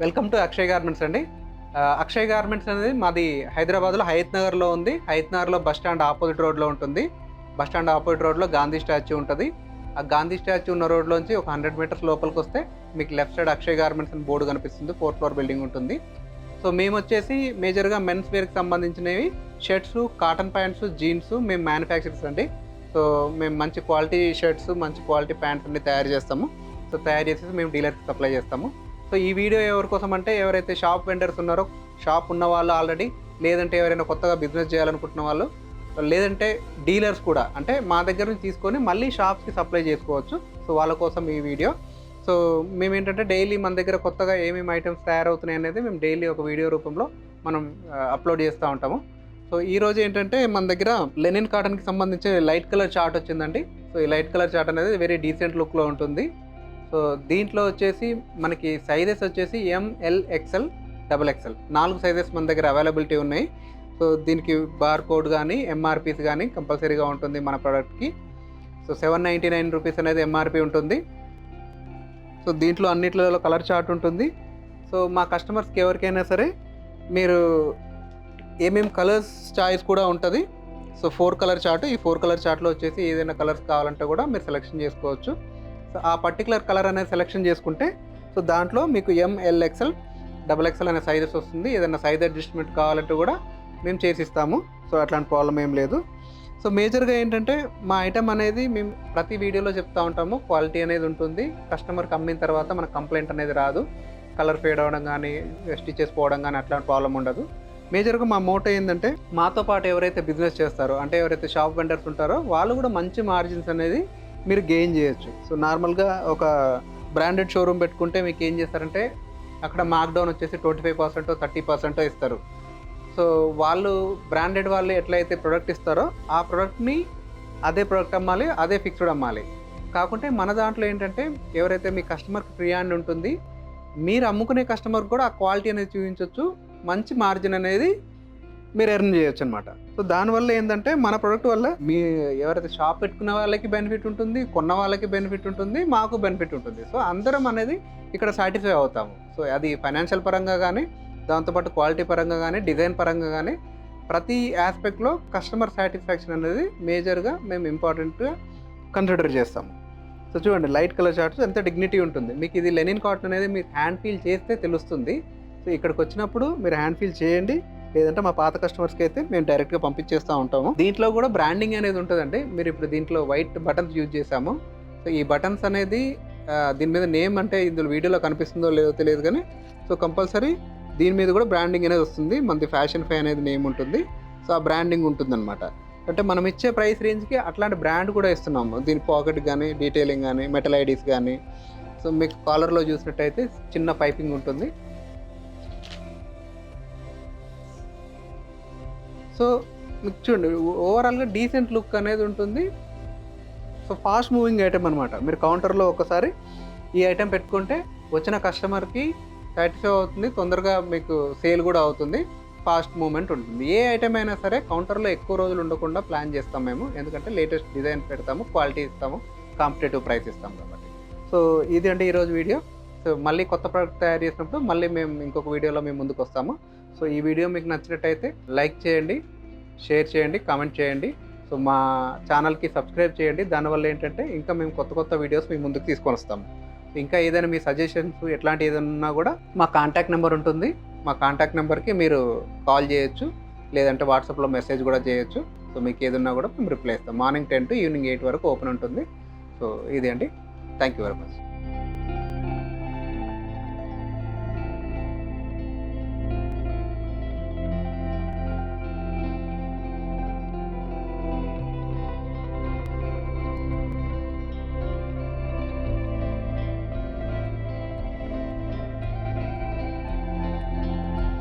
Welcome to Akshay garments అండి. Akshay garments అనేది మాది హైదరాబాద్లో హయత్ నగర్లో ఉంది. హయత్ నగర్లో బస్ స్టాండ్ ఆపోజిట్ రోడ్లో ఉంటుంది. బస్ స్టాండ్ ఆపోజిట్ రోడ్లో గాంధీ స్టాచ్యూ ఉంటుంది. ఆ గాంధీ స్టాచ్యూ ఉన్న రోడ్లోంచి ఒక 100 మీటర్స్ లోపలికి వస్తే మీకు లెఫ్ట్ సైడ్ అక్షయ్ గార్మెంట్స్ అని బోర్డు కనిపిస్తుంది. 4th ఫ్లోర్ బిల్డింగ్ ఉంటుంది. సో మేము వచ్చేసి మేజర్గా మెన్స్ వేర్కి సంబంధించినవి షర్ట్స్, కాటన్ ప్యాంట్స్, జీన్స్ మేము మ్యానుఫ్యాక్చరర్స్ అండి. సో మేము మంచి క్వాలిటీ షర్ట్స్, మంచి క్వాలిటీ ప్యాంట్స్ అన్ని తయారు చేస్తాము. సో తయారు చేసేసి మేము డీలర్కి సప్లై చేస్తాము. సో ఈ వీడియో ఎవరి కోసం అంటే ఎవరైతే షాప్ వెండర్స్ ఉన్నారో, షాప్ ఉన్న వాళ్ళు ఆల్రెడీ, లేదంటే ఎవరైనా కొత్తగా బిజినెస్ చేయాలనుకుంటున్న వాళ్ళు, లేదంటే డీలర్స్ కూడా, అంటే మా దగ్గర నుంచి తీసుకొని మళ్ళీ షాప్స్కి సప్లై చేసుకోవచ్చు. సో వాళ్ళ కోసం ఈ వీడియో. సో మేము ఏంటంటే డైలీ మన దగ్గర కొత్తగా ఏమేమి ఐటమ్స్ తయారవుతున్నాయి అనేది మేము డైలీ ఒక వీడియో రూపంలో మనం అప్లోడ్ చేస్తూ ఉంటాము. సో ఈరోజు ఏంటంటే మన దగ్గర లెనిన్ కాటన్కి సంబంధించి లైట్ కలర్ చార్ట్ వచ్చిందండి. సో ఈ లైట్ కలర్ చార్ట్ అనేది వెరీ డీసెంట్ లుక్లో ఉంటుంది. సో దీంట్లో వచ్చేసి మనకి సైజెస్ వచ్చేసి ML, XL, XXL 4 సైజెస్ మన దగ్గర అవైలబిలిటీ ఉన్నాయి. సో దీనికి బార్ కోడ్ కానీ MRPs కానీ కంపల్సరీగా ఉంటుంది మన ప్రోడక్ట్కి. సో 799 రూపీస్ అనేది MRP ఉంటుంది. సో దీంట్లో అన్నిట్లలో కలర్ చార్ట్ ఉంటుంది. సో మా కస్టమర్స్కి ఎవరికైనా సరే మీరు ఏమేమి కలర్స్ చాయిస్ కూడా ఉంటుంది. సో 4 కలర్ చార్ట్, ఈ 4 కలర్ చార్ట్లో వచ్చేసి ఏదైనా కలర్స్ కావాలంటే కూడా మీరు సెలెక్షన్ చేసుకోవచ్చు. సో ఆ పర్టికులర్ కలర్ అనేది సెలెక్షన్ చేసుకుంటే సో దాంట్లో మీకు ML, XL, XXL అనే సైజెస్ వస్తుంది. ఏదైనా సైజ్ అడ్జస్ట్మెంట్ కావాలంటే కూడా మేము చేసిస్తాము. సో అట్లాంటి ప్రాబ్లం ఏం లేదు. సో మేజర్గా ఏంటంటే మా ఐటమ్ అనేది మేము ప్రతి వీడియోలో చెప్తూ ఉంటాము, క్వాలిటీ అనేది ఉంటుంది. కస్టమర్కి అమ్మిన తర్వాత మనకు కంప్లైంట్ అనేది రాదు. కలర్ ఫేడ్ అవ్వడం కానీ, స్టిచెస్ పోవడం కానీ అట్లాంటి ప్రాబ్లం ఉండదు. మేజర్గా మా మోటో ఏంటంటే మాతో పాటు ఎవరైతే బిజినెస్ చేస్తారో, అంటే ఎవరైతే షాప్ వెండర్స్ ఉంటారో వాళ్ళు కూడా మంచి మార్జిన్స్ అనేది మీరు గెయిన్ చేయొచ్చు. సో నార్మల్గా ఒక బ్రాండెడ్ షోరూమ్ పెట్టుకుంటే మీకు ఏం చేస్తారంటే అక్కడ మార్క్డౌన్ వచ్చేసి 25%, 30% ఇస్తారు. సో వాళ్ళు బ్రాండెడ్ వాళ్ళు ఎట్లయితే ప్రోడక్ట్ ఇస్తారో ఆ ప్రోడక్ట్ని అదే ప్రోడక్ట్ అమ్మాలి, అదే ఫిక్స్డ్ అమ్మాలి. కాకుంటే మన దాంట్లో ఏంటంటే ఎవరైతే మీ కస్టమర్కి ఫ్రీ హ్యాండ్ ఉంటుంది, మీరు అమ్ముకునే కస్టమర్కి కూడా ఆ క్వాలిటీ అనేది చూపించవచ్చు, మంచి మార్జిన్ అనేది మీరు ఎర్న్ చేయొచ్చు అనమాట. సో దానివల్ల ఏంటంటే మన ప్రోడక్ట్ వల్ల మీ ఎవరైతే షాప్ పెట్టుకున్న వాళ్ళకి బెనిఫిట్ ఉంటుంది, కొన్న వాళ్ళకి బెనిఫిట్ ఉంటుంది, మాకు బెనిఫిట్ ఉంటుంది. సో అందరం అనేది ఇక్కడ సాటిస్ఫై అవుతాము. సో అది ఫైనాన్షియల్ పరంగా కానీ, దాంతోపాటు క్వాలిటీ పరంగా కానీ, డిజైన్ పరంగా కానీ, ప్రతి ఆస్పెక్ట్లో కస్టమర్ సాటిస్ఫాక్షన్ అనేది మేజర్గా మేము ఇంపార్టెంట్గా కన్సిడర్ చేస్తాము. సో చూడండి లైట్ కలర్ చార్ట్స్ ఎంత డిగ్నిటీ ఉంటుంది. మీకు ఇది లెనిన్ కాటన్ అనేది మీరు హ్యాండ్ ఫీల్ చేస్తే తెలుస్తుంది. సో ఇక్కడికి వచ్చినప్పుడు మీరు హ్యాండ్ ఫీల్ చేయండి, లేదంటే మా పాత కస్టమర్స్కి అయితే మేము డైరెక్ట్గా పంపించేస్తూ ఉంటాము. దీంట్లో కూడా బ్రాండింగ్ అనేది ఉంటుందండి. మీరు ఇప్పుడు దీంట్లో వైట్ బటన్స్ యూజ్ చేసాము. సో ఈ బటన్స్ అనేది దీని మీద నేమ్ అంటే ఇందులో వీడియోలో కనిపిస్తుందో లేదో తెలియదు కానీ, సో కంపల్సరీ దీని మీద కూడా బ్రాండింగ్ అనేది వస్తుంది. మనది ఫ్యాషన్ ఫై అనేది నేమ్ ఉంటుంది. సో ఆ బ్రాండింగ్ ఉంటుందన్నమాట. అంటే మనం ఇచ్చే ప్రైస్ రేంజ్కి అట్లాంటి బ్రాండ్ కూడా ఇస్తున్నాము. దీని పాకెట్ కానీ, డీటెయిలింగ్ కానీ, మెటల్ ఐడీస్ కానీ. సో మీకు కాలర్లో చూసినట్టయితే చిన్న పైపింగ్ ఉంటుంది. సో మీకు చూడండి ఓవరాల్గా డీసెంట్ లుక్ అనేది ఉంటుంది. సో ఫాస్ట్ మూవింగ్ ఐటమ్ అనమాట. మీరు కౌంటర్లో ఒకసారి ఈ ఐటెం పెట్టుకుంటే వచ్చిన కస్టమర్కి సాటిస్ఫై అవుతుంది, తొందరగా మీకు సేల్ కూడా అవుతుంది, ఫాస్ట్ మూవ్మెంట్ ఉంటుంది. ఏ ఐటమ్ అయినా సరే కౌంటర్లో ఎక్కువ రోజులు ఉండకుండా ప్లాన్ చేస్తాం మేము. ఎందుకంటే లేటెస్ట్ డిజైన్ పెడతాము, క్వాలిటీ ఇస్తాము, కాంపిటేటివ్ ప్రైస్ ఇస్తాం కాబట్టి. సో ఇది అంటే ఈరోజు వీడియో. సో మళ్ళీ కొత్త ప్రోడక్ట్ తయారు చేసినప్పుడు మళ్ళీ మేము ఇంకొక వీడియోలో మేము ముందుకు వస్తాము. సో ఈ వీడియో మీకు నచ్చినట్టయితే లైక్ చేయండి, షేర్ చేయండి, కామెంట్ చేయండి. సో మా ఛానల్కి సబ్స్క్రైబ్ చేయండి. దానివల్ల ఏంటంటే ఇంకా మేము కొత్త వీడియోస్ మీ ముందుకు తీసుకొని వస్తాము. ఇంకా ఏదైనా మీ సజెషన్స్ ఎట్లాంటి ఏదైనా ఉన్నా కూడా మా కాంటాక్ట్ నెంబర్ ఉంటుంది. మా కాంటాక్ట్ నెంబర్కి మీరు కాల్ చేయొచ్చు, లేదంటే వాట్సాప్లో మెసేజ్ కూడా చేయొచ్చు. సో మీకు ఏదన్నా కూడా మేము రిప్లై ఇస్తాం. మార్నింగ్ 10 to ఈవినింగ్ 8 వరకు ఓపెన్ ఉంటుంది. సో ఇది అండి. Thank you very much.